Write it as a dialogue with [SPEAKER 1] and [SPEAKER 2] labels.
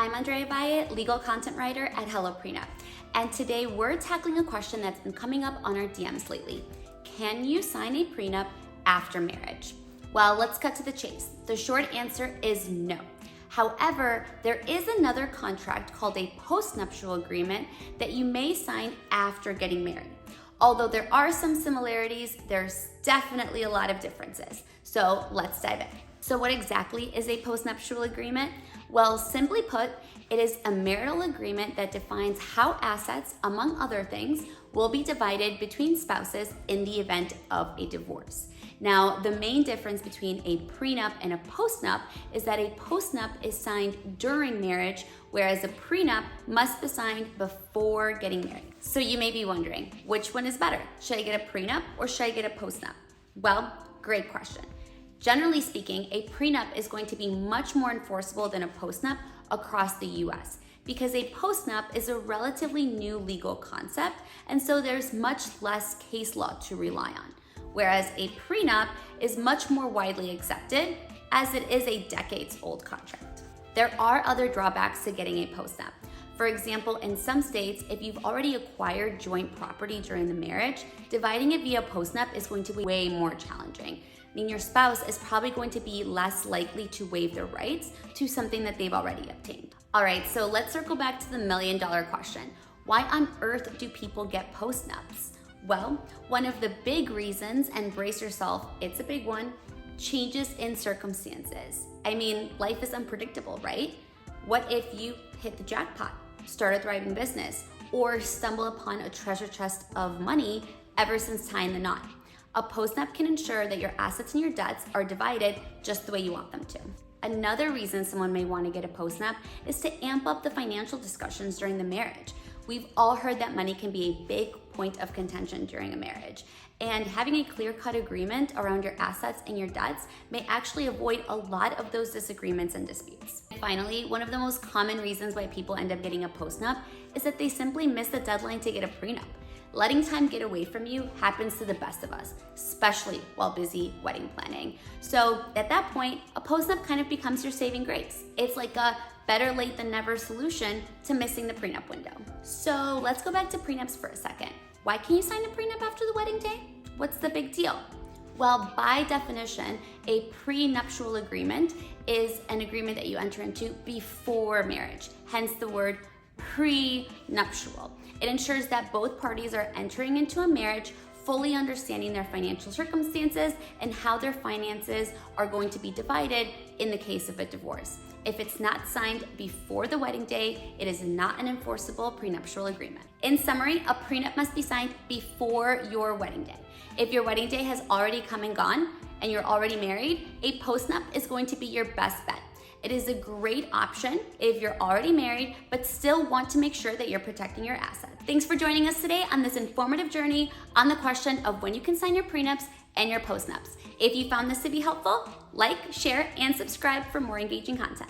[SPEAKER 1] I'm Andrea Valle, legal content writer at HelloPrenup, and today we're tackling a question that's been coming up on our DMs lately. Can you sign a prenup after marriage? Well, let's cut to the chase. The short answer is no. However, there is another contract called a postnuptial agreement that you may sign after getting married. Although there are some similarities, there's definitely a lot of differences. So let's dive in. So what exactly is a postnuptial agreement? Well, simply put, it is a marital agreement that defines how assets, among other things, will be divided between spouses in the event of a divorce. Now, the main difference between a prenup and a postnup is that a postnup is signed during marriage, whereas a prenup must be signed before getting married. So you may be wondering, which one is better? Should I get a prenup or should I get a postnup? Well, great question. Generally speaking, a prenup is going to be much more enforceable than a postnup across the US because a postnup is a relatively new legal concept, and so there's much less case law to rely on. Whereas a prenup is much more widely accepted as it is a decades-old contract. There are other drawbacks to getting a postnup. For example, in some states, if you've already acquired joint property during the marriage, dividing it via postnup is going to be way more challenging. I mean, your spouse is probably going to be less likely to waive their rights to something that they've already obtained. All right, so let's circle back to the million-dollar question. Why on earth do people get postnups? Well, one of the big reasons, and brace yourself, it's a big one, changes in circumstances. I mean, life is unpredictable, right? What if you hit the jackpot, start a thriving business, or stumble upon a treasure chest of money ever since tying the knot? A postnup can ensure that your assets and your debts are divided just the way you want them to. Another reason someone may want to get a postnup is to amp up the financial discussions during the marriage. We've all heard that money can be a big point of contention during a marriage, and having a clear-cut agreement around your assets and your debts may actually avoid a lot of those disagreements and disputes. Finally, one of the most common reasons why people end up getting a postnup is that they simply miss the deadline to get a prenup. Letting time get away from you happens to the best of us, especially while busy wedding planning. So at that point, a postnup kind of becomes your saving grace. It's like a better late than never solution to missing the prenup window. So let's go back to prenups for a second. Why can you sign a prenup after the wedding day? What's the big deal? Well, by definition, a prenuptial agreement is an agreement that you enter into before marriage, hence the word prenuptial. It ensures that both parties are entering into a marriage fully understanding their financial circumstances and how their finances are going to be divided in the case of a divorce. If it's not signed before the wedding day, it is not an enforceable prenuptial agreement. In summary, a prenup must be signed before your wedding day. If your wedding day has already come and gone and you're already married, a postnup is going to be your best bet. It is a great option if you're already married, but still want to make sure that you're protecting your assets. Thanks for joining us today on this informative journey on the question of when you can sign your prenups and your postnups. If you found this to be helpful, like, share, and subscribe for more engaging content.